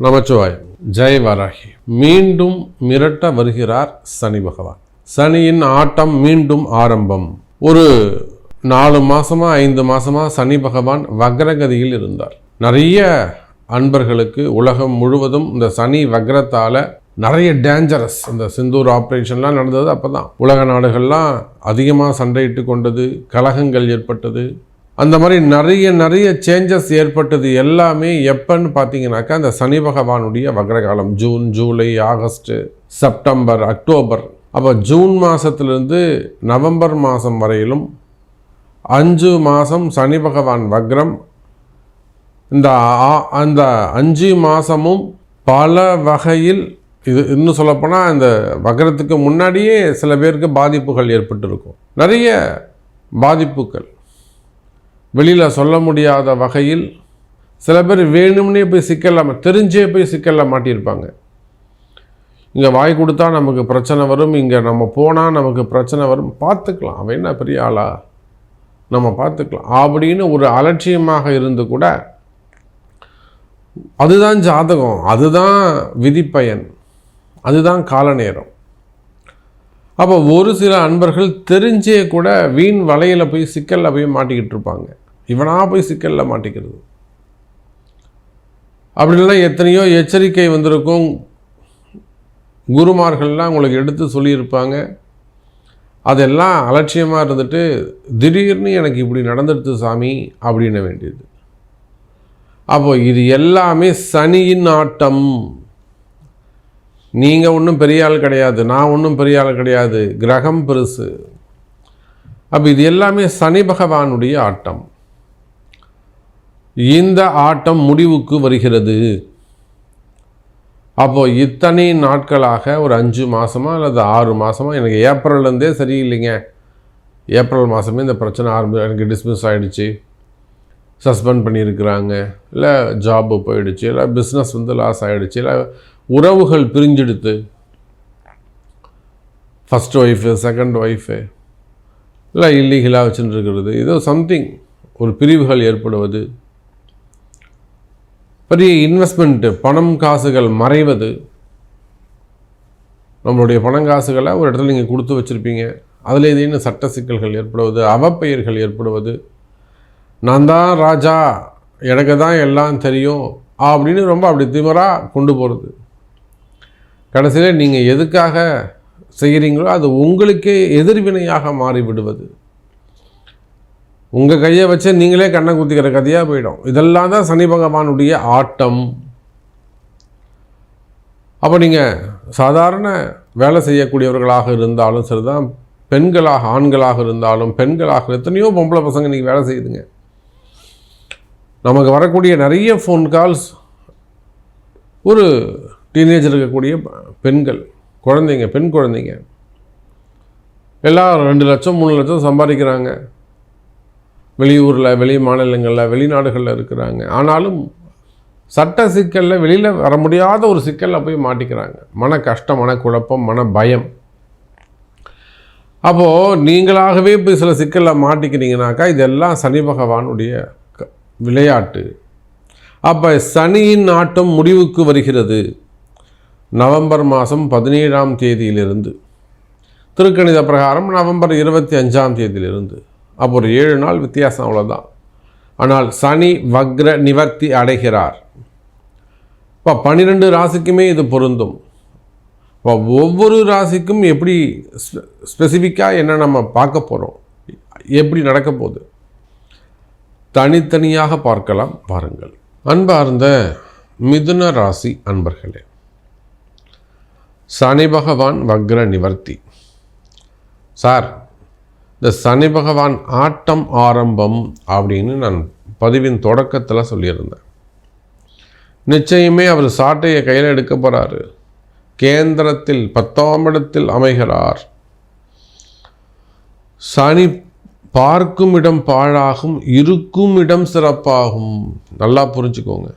நமச்சிவாய். ஜெய் வராகி. மீண்டும் மிரட்ட வருகிறார் சனி பகவான். சனியின் ஆட்டம் மீண்டும் ஆரம்பம். ஒரு 4 மாசமா 5 மாசமா சனி பகவான் வக்ரகதியில் இருந்தார். நிறைய அன்பர்களுக்கு உலகம் முழுவதும் இந்த சனி வக்ரத்தால் நிறைய டேஞ்சரஸ், இந்த சிந்தூர் ஆப்ரேஷன்லாம் நடந்தது. அப்போ தான் உலக நாடுகள்லாம் அதிகமாக சண்டையிட்டு கொண்டது, கலகங்கள் ஏற்பட்டது. அந்த மாதிரி நிறைய சேஞ்சஸ் ஏற்பட்டது. எல்லாமே எப்பன்னு பார்த்தீங்கன்னாக்கா அந்த சனி பகவானுடைய வக்ரகாலம். June, July, August, September, October. அப்போ ஜூன் மாதத்துலேருந்து நவம்பர் மாதம் வரையிலும் 5 மாதம் சனி பகவான் வக்ரம். அந்த 5 மாதமும் பல வகையில், இது இன்னும் சொல்லப்போனால் இந்த வக்ரத்துக்கு முன்னாடியே சில பேருக்கு பாதிப்புகள் ஏற்பட்டிருக்கும். நிறைய பாதிப்புகள் வெளியில் சொல்ல முடியாத வகையில் சில பேர் வேணும்னே போய் சிக்கல, தெரிஞ்சே போய் சிக்கல்ல மாட்டியிருப்பாங்க. இங்கே வாய் கொடுத்தா நமக்கு பிரச்சனை வரும், இங்கே நம்ம போனால் நமக்கு பிரச்சனை வரும், பார்த்துக்கலாம், அவன் என்ன பெரிய ஆளா, நம்ம பார்த்துக்கலாம் அப்படின்னு ஒரு அலட்சியமாக இருந்து கூட அதுதான் ஜாதகம், அதுதான் விதிப்பயன், அதுதான் கால நேரம். அப்போ ஒரு சில அன்பர்கள் தெரிஞ்சே கூட வீண் வலையில் போய் சிக்கலில் போய் மாட்டிக்கிட்டு இருப்பாங்க. இவனாக போய் சிக்கலில் மாட்டிக்கிறது. அப்படிலாம் எத்தனையோ எச்சரிக்கை வந்திருக்கும். குருமார்கள்லாம் உங்களுக்கு எடுத்து சொல்லியிருப்பாங்க. அதெல்லாம் அலட்சியமாக இருந்துட்டு திடீர்னு எனக்கு இப்படி நடந்துடுது சாமி அப்படின்ன வேண்டியது. அப்போ இது எல்லாமே சனியின் ஆட்டம். நீங்கள் ஒன்றும் பெரிய ஆள் கிடையாது, நான் ஒன்றும் பெரிய ஆள் கிடையாது, கிரகம் பெருசு. அப்போ இது எல்லாமே சனி பகவானுடைய ஆட்டம். இந்த ஆட்டம் முடிவுக்கு வருகிறது. அப்போது இத்தனை நாட்களாக ஒரு 5 மாதமாக அல்லது 6 மாதமாக எனக்கு ஏப்ரல்லேருந்தே சரியில்லைங்க, ஏப்ரல் மாதமே இந்த பிரச்சனை எனக்கு டிஸ்மிஸ் ஆகிடுச்சு, சஸ்பெண்ட் பண்ணியிருக்கிறாங்க, இல்லை ஜாப்பு போயிடுச்சு, இல்லை பிஸ்னஸ் லாஸ் ஆகிடுச்சு, இல்லை உறவுகள் பிரிஞ்செடுத்து, ஃபஸ்ட் ஒய்ஃபு, செகண்ட் ஒய்ஃபு, இல்லை இல்லீகலாக வச்சுட்டு இருக்கிறது, ஏதோ சம்திங் ஒரு பிரிவுகள் ஏற்படுவது, பெரிய இன்வெஸ்ட்மெண்ட்டு, பணம் காசுகள் மறைவது. நம்மளுடைய பணம் காசுகளை ஒரு இடத்துல நீங்கள் கொடுத்து வச்சுருப்பீங்க, அதில் ஏதேனும் சட்ட சிக்கல்கள் ஏற்படுவது, அவப்பெயர்கள் ஏற்படுவது, நான் தான் ராஜா, எனக்கு தான் எல்லாம் தெரியும் அப்படின்னு ரொம்ப அப்படி திமிராக கொண்டு போகிறது. கடைசியில் நீங்கள் எதுக்காக செய்கிறீங்களோ அது உங்களுக்கே எதிர்வினையாக மாறிவிடுவது. உங்கள் கையை வச்சு நீங்களே கண்ணை குத்திக்கிற கதையாக போயிடும். இதெல்லாம் தான் சனி பகவானுடைய ஆட்டம். அப்போ நீங்கள் சாதாரண வேலை செய்யக்கூடியவர்களாக இருந்தாலும் சரிதான், பெண்களாக, ஆண்களாக இருந்தாலும் பெண்களாக, எத்தனையோ பொம்பளை பசங்க நீங்கள் வேலை செய்யுதுங்க. நமக்கு வரக்கூடிய நிறைய ஃபோன் கால்ஸ் ஒரு டீனேஜர் இருக்கக்கூடிய பெண்கள், குழந்தைங்க, பெண் குழந்தைங்க எல்லாம் 2 லட்சம் 3 லட்சம் சம்பாதிக்கிறாங்க. வெளியூரில், வெளி மாநிலங்களில், வெளிநாடுகளில் இருக்கிறாங்க. ஆனாலும் சட்ட சிக்கலில் வெளியில் வர முடியாத ஒரு சிக்கலில் போய் மாட்டிக்கிறாங்க. மன கஷ்டம், மன குழப்பம், மன பயம். அப்போது நீங்களாகவே போய் சில சிக்கலில் மாட்டிக்கிறீங்கனாக்கா இதெல்லாம் சனி பகவானுடைய விளையாட்டு. அப்போ சனியின் ஆட்டம் முடிவுக்கு வருகிறது. நவம்பர் மாதம் 17ஆம் தேதியிலிருந்து, திருக்கணித பிரகாரம் நவம்பர் 25ஆம் தேதியிலிருந்து. அப்போ ஒரு 7 நாள் வித்தியாசம், அவ்வளோதான். ஆனால் சனி வக்ர நிவர்த்தி அடைகிறார். இப்போ 12 ராசிக்குமே இது பொருந்தும். இப்போ ஒவ்வொரு ராசிக்கும் எப்படி ஸ்பெசிஃபிக்காக என்ன நம்ம பார்க்க போகிறோம், எப்படி நடக்க போகுது, தனித்தனியாக பார்க்கலாம், பாருங்கள். அன்பார்ந்த மிதுன ராசி அன்பர்களே, சனி பகவான் வக்ர நிவர்த்தி. சார், இந்த சனி பகவான் ஆட்டம் ஆரம்பம் அப்படின்னு நான் பதிவின் தொடக்கத்தில் சொல்லியிருந்தேன். நிச்சயமே அவர் சாட்டையை கையில் எடுக்க போகிறாரு. கேந்திரத்தில் 10ஆம் இடத்தில் அமைகிறார். சனி பார்க்கும் இடம் பாழாகும், இருக்கும் இடம் சிறப்பாகும். நல்லா புரிஞ்சுக்கோங்க.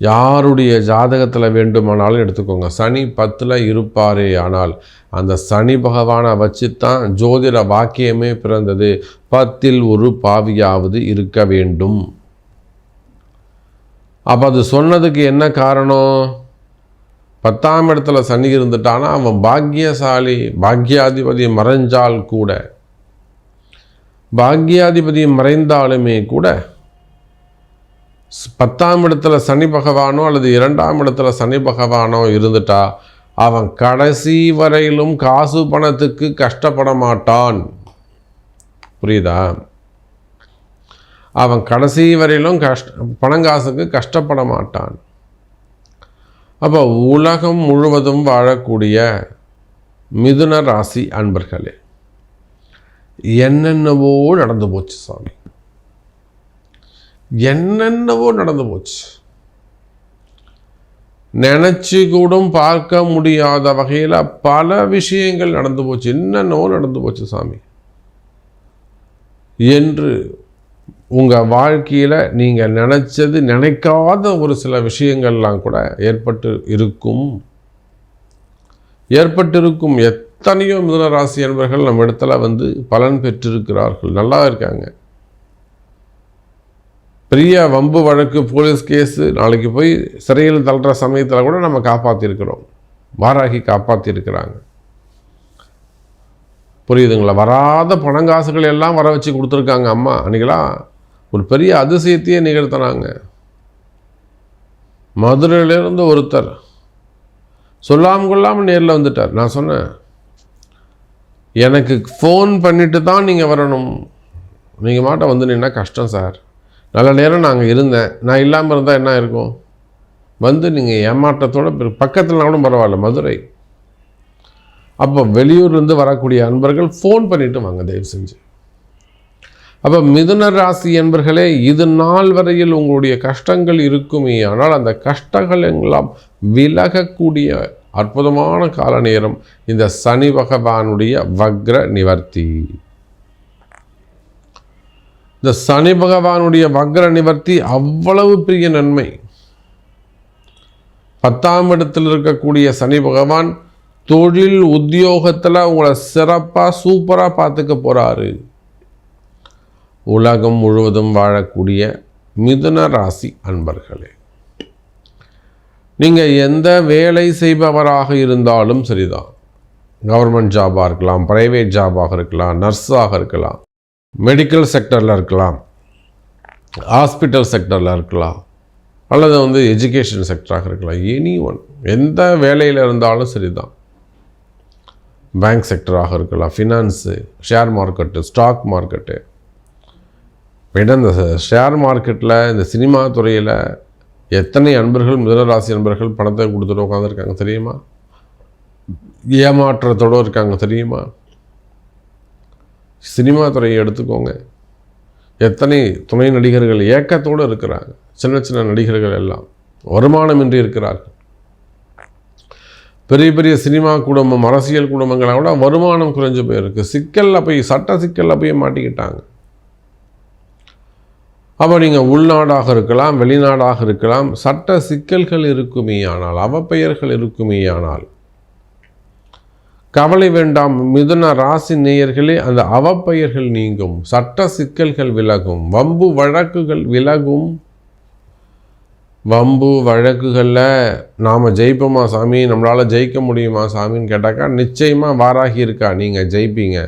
யாருடைய ஜாதகத்தில் வேண்டுமானாலும் எடுத்துக்கோங்க. சனி 10ல் இருப்பாரே, ஆனால் அந்த சனி பகவானை வச்சு தான் ஜோதிட வாக்கியமே பிறந்தது. 10ல் ஒரு பாவியாவது இருக்க வேண்டும். அப்போ அது சொன்னதுக்கு என்ன காரணம்? 10ஆம் இடத்துல சனி இருந்துட்டானா அவன் பாக்கியசாலி. பாக்கியாதிபதி மறைஞ்சால் கூட, பாக்கியாதிபதி மறைந்தாலுமே கூட 10ஆம் இடத்துல சனி பகவானோ அல்லது 2ஆம் இடத்துல சனி பகவானோ இருந்துட்டா அவன் கடைசி வரையிலும் காசு பணத்துக்கு கஷ்டப்பட மாட்டான். புரியுதா? அவன் கடைசி வரையிலும் பணங்காசுக்கு கஷ்டப்பட மாட்டான். அப்போ உலகம் முழுவதும் வாழக்கூடிய மிதுன ராசி அன்பர்களே, என்னென்னவோ நடந்து போச்சு சாமி, என்னென்னவோ நடந்து போச்சு. நினச்சி கூட பார்க்க முடியாத வகையில் பல விஷயங்கள் நடந்து போச்சு. என்னென்னவோ நடந்து போச்சு சாமி என்று உங்கள் வாழ்க்கையில் நீங்கள் நினச்சது நினைக்காத ஒரு சில விஷயங்கள்லாம் கூட ஏற்பட்டிருக்கும். எத்தனையோ மிதுன ராசி என்பவர்கள் நம்ம இடத்துல வந்து பலன் பெற்றிருக்கிறார்கள், நல்லா இருக்காங்க. பெரிய வம்பு வழக்கு, போலீஸ் கேஸு, நாளைக்கு போய் சிறையில் தள்ளுற சமயத்தில் கூட நம்ம காப்பாற்றிருக்கிறோம். வாராகி காப்பாற்றிருக்கிறாங்க. புரியுதுங்களா? வராத பணங்காசுகள் எல்லாம் வர வச்சு கொடுத்துருக்காங்க அம்மா. அன்றைக்கெல்லாம் ஒரு பெரிய அதிசயத்தையே நிகழ்த்தினாங்க. மதுரையிலேருந்து ஒருத்தர் சொல்லாமல் கொள்ளாமல் நேரில் வந்துட்டார். நான் சொன்னேன், எனக்கு ஃபோன் பண்ணிட்டு தான் நீங்கள் வரணும், நீங்கள் மாட்ட வந்து நின்னா கஷ்டம் சார். நல்ல நேரம் நாங்கள் இருந்தேன், நான் இல்லாமல் இருந்தால் என்ன இருக்கும்? வந்து நீங்கள் ஏமாற்றத்தோடு பக்கத்துலனா கூட பரவாயில்ல, மதுரை. அப்போ வெளியூர்லேருந்து வரக்கூடிய அன்பர்கள் ஃபோன் பண்ணிவிட்டு வாங்க தயவு செஞ்சு. அப்போ மிதுன ராசி என்பர்களே, இது நாள் வரையில் உங்களுடைய கஷ்டங்கள் இருக்குமே, ஆனால் அந்த கஷ்டங்கள் எல்லாம் விலகக்கூடிய அற்புதமான கால நேரம் இந்த சனி பகவானுடைய வக்ர நிவர்த்தி. இந்த சனி பகவானுடைய வக்ர நிவர்த்தி அவ்வளவு பெரிய நன்மை. 10ஆம் இடத்தில் இருக்கக்கூடிய சனி பகவான் தொழில் உத்தியோகத்தில் உங்களை சிறப்பாக சூப்பராக பார்த்துக்க போகிறாரு. உலகம் முழுவதும் வாழக்கூடிய மிதுன ராசி அன்பர்களே, நீங்கள் எந்த வேலை செய்பவராக இருந்தாலும் சரிதான், கவர்மெண்ட் ஜாபாக இருக்கலாம், ப்ரைவேட் ஜாபாக இருக்கலாம், நர்ஸாக இருக்கலாம், மெடிக்கல் செக்டரில் இருக்கலாம், ஹாஸ்பிட்டல் செக்டரில் இருக்கலாம், அல்லது வந்து எஜுகேஷன் செக்டராக இருக்கலாம், எனி ஒன், எந்த வேலையில் இருந்தாலும் சரிதான். பேங்க் செக்டராக இருக்கலாம், finance, share market, stock market. இந்த ஷேர் மார்க்கெட்டில், இந்த சினிமா துறையில் எத்தனை அன்பர்கள், மிதுனராசி அன்பர்கள் பணத்தை கொடுத்துட்டு உட்காந்துருக்காங்க தெரியுமா? ஏமாற்றத்தோடு இருக்காங்க தெரியுமா? சினிமா துறையை எடுத்துக்கோங்க, எத்தனை துணை நடிகர்கள் ஏக்கத்தோடு இருக்கிறாங்க. சின்ன சின்ன நடிகர்கள் எல்லாம் வருமானமின்றி இருக்கிறார்கள். பெரிய பெரிய சினிமா குடும்பம், அரசியல் குடும்பங்களை விட வருமானம் குறைஞ்சு போயிருக்கு. சிக்கலில் போய், சட்ட சிக்கலில் போய் மாட்டிக்கிட்டாங்க. அப்போ நீங்கள் உள்நாடாக இருக்கலாம், வெளிநாடாக இருக்கலாம், சட்ட சிக்கல்கள் இருக்குமே ஆனால், அவப்பெயர்கள் இருக்குமே ஆனால் கவலை வேண்டாம் மிதுன ராசி நேயர்களே. அந்த அவப்பெயர்கள் நீங்கும், சட்ட சிக்கல்கள் விலகும், வம்பு வழக்குகள் விலகும். வம்பு வழக்குகளில் நாம் ஜெயிப்போமா சாமி, நம்மளால் ஜெயிக்க முடியுமா சாமின்னு கேட்டாக்கா நிச்சயமாக வாராகி இருக்கா, நீங்கள் ஜெயிப்பீங்க.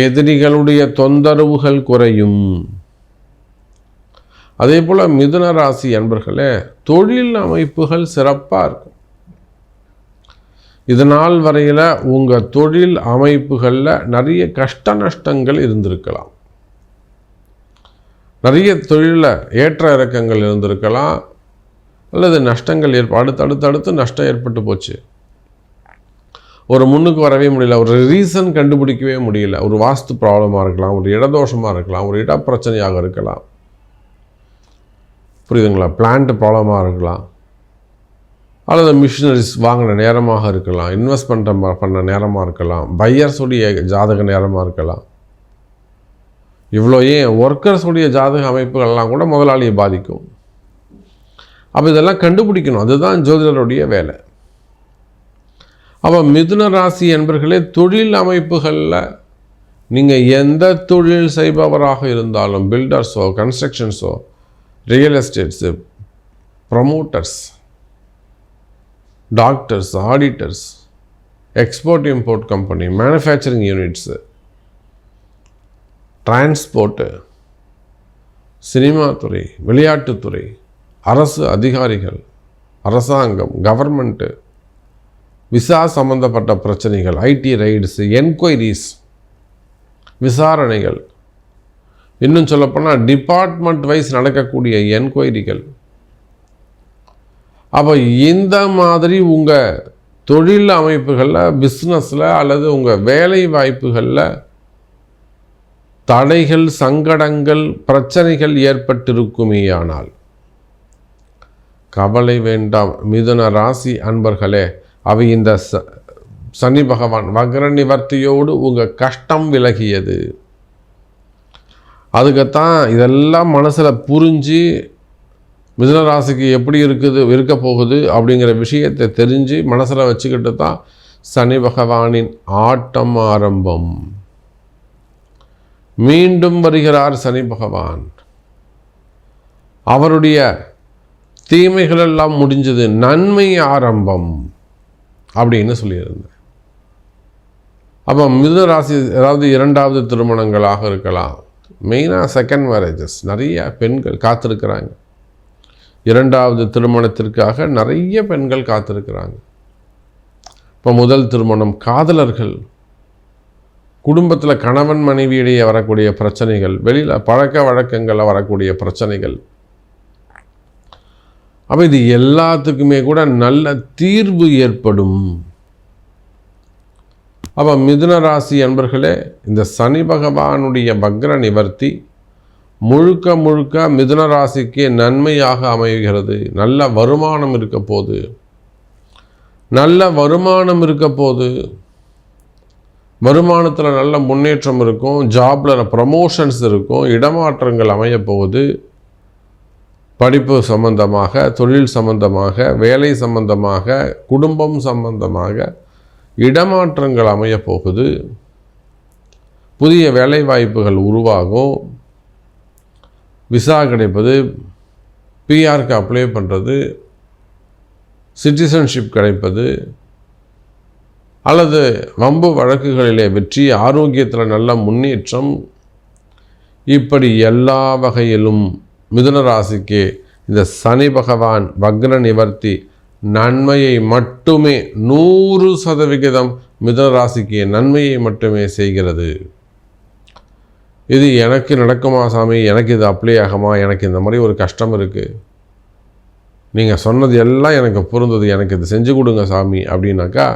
எதிரிகளுடைய தொந்தரவுகள் குறையும். அதே போல் மிதுன ராசி அன்பர்களே, தொழில் அமைப்புகள் சிறப்பாக இருக்கும். இதனால் வரையில் உங்கள் தொழில் அமைப்புகளில் நிறைய கஷ்ட நஷ்டங்கள் இருந்திருக்கலாம், நிறைய தொழிலில் ஏற்ற இறக்கங்கள் இருந்திருக்கலாம், அல்லது நஷ்டங்கள் அடுத்தடுத்து நஷ்டம் ஏற்பட்டு போச்சு. ஒரு முன்னுக்கு வரவே முடியல, ஒரு ரீசன் கண்டுபிடிக்கவே முடியல. ஒரு வாஸ்து ப்ராப்ளமாக இருக்கலாம், ஒரு இடதோஷமாக இருக்கலாம், ஒரு இடப்பிரச்சனையாக இருக்கலாம், புரியுதுங்களா? பிளான்ட் ப்ராப்ளமாக இருக்கலாம், அல்லது மிஷினரிஸ் வாங்கின நேரமாக இருக்கலாம், இன்வெஸ்ட்மெண்ட் பண்ண நேரமாக இருக்கலாம், பையர்ஸுடைய ஜாதக நேரமாக இருக்கலாம். இவ்வளோ ஏன் ஒர்க்கர்ஸுடைய ஜாதக அமைப்புகள்லாம் கூட முதலாளியை பாதிக்கும். அப்போ இதெல்லாம் கண்டுபிடிக்கணும், அதுதான் ஜோதிடருடைய வேலை. அப்போ மிதுன ராசி என்பர்களே, தொழில் அமைப்புகளில் நீங்கள் எந்த தொழில் செய்பவராக இருந்தாலும், பில்டர்ஸோ, கன்ஸ்ட்ரக்ஷன்ஸோ, real estates, promoters, doctors, auditors, export import company, manufacturing units, transport, cinema துறை, விளையாட்டுத்துறை, அரசு அதிகாரிகள், அரசாங்கம், கவர்மெண்ட்டு, விசா சம்பந்தப்பட்ட பிரச்சனைகள், ஐடி ரைட்ஸு, என்கொயரிஸ், விசாரணைகள், இன்னும் சொல்லப்போனால் டிபார்ட்மெண்ட் வைஸ் நடக்கக்கூடிய என்கொயரிகள். அப்போ இந்த மாதிரி உங்கள் தொழில் அமைப்புகளில், பிஸ்னஸில் அல்லது உங்கள் வேலை வாய்ப்புகளில் தடைகள், சங்கடங்கள், பிரச்சனைகள் ஏற்பட்டிருக்குமேயானால் கவலை வேண்டாம் மிதுன ராசி அன்பர்களே. அவை இந்த சனி பகவான் வக்ர நிவர்த்தியோடு உங்கள் கஷ்டம் விலகியது. அதுக்குத்தான் இதெல்லாம் மனசில் புரிஞ்சு மிதுன ராசிக்கு எப்படி இருக்க போகுது அப்படிங்கிற விஷயத்தை தெரிஞ்சு மனசில் வச்சுக்கிட்டு தான் சனி பகவானின் ஆட்டம் ஆரம்பம். மீண்டும் வருகிறார் சனி பகவான். அவருடைய தீமைகளெல்லாம் முடிஞ்சது, நன்மை ஆரம்பம் அப்படின்னு சொல்லியிருந்தேன். அப்போ மிதுன ராசி அதாவது இரண்டாவது திருமணங்களாக இருக்கலாம், மெயினாக செகண்ட் மேரேஜஸ், நிறைய பெண்கள் காத்திருக்கிறாங்க. இரண்டாவது திருமணத்திற்காக நிறைய பெண்கள் காத்திருக்கிறாங்க. இப்போ முதல் திருமணம், காதலர்கள், குடும்பத்தில் கணவன் மனைவியிடையே வரக்கூடிய பிரச்சனைகள், வெளியில் பழக்க வழக்கங்களில் வரக்கூடிய பிரச்சனைகள், அப்போ இது எல்லாத்துக்குமே கூட நல்ல தீர்வு ஏற்படும். அப்போ மிதுன ராசி அன்பர்களே, இந்த சனி பகவானுடைய வக்ர நிவர்த்தி முழுக்க முழுக்க மிதுன ராசிக்கு நன்மையாக அமைகிறது. நல்ல வருமானம் இருக்க போது, வருமானத்தில் நல்ல முன்னேற்றம் இருக்கும், ஜாபில் ப்ரமோஷன்ஸ் இருக்கும், இடமாற்றங்கள் அமைய போகுது. படிப்பு சம்பந்தமாக, தொழில் சம்பந்தமாக, வேலை சம்பந்தமாக, குடும்பம் சம்பந்தமாக இடமாற்றங்கள் அமைய போகுது. புதிய வேலை வாய்ப்புகள் உருவாகும். விசா கிடைப்பது, பிஆருக்கு அப்ளை பண்ணுறது, சிட்டிசன்ஷிப் கிடைப்பது, அல்லது வம்பு வழக்குகளிலே வெற்றி, ஆரோக்கியத்தில் நல்ல முன்னேற்றம், இப்படி எல்லா வகையிலும் மிதுன ராசிக்கு இந்த சனி பகவான் வக்ர நிவர்த்தி நன்மையை மட்டுமே 100% மிதுன ராசிக்கு நன்மையை மட்டுமே செய்கிறது. இது எனக்கு நடக்குமா சாமி, எனக்கு இது அப்ளை ஆகுமா, எனக்கு இந்த மாதிரி ஒரு கஷ்டம் இருக்குது, நீங்கள் சொன்னது எல்லாம் எனக்கு பொருந்தது, எனக்கு இது செஞ்சு கொடுங்க சாமி அப்படின்னாக்கா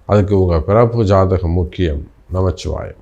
அதுக்கு உங்கள் பிறப்பு ஜாதகம் முக்கியம். நமச்சிவாயம்.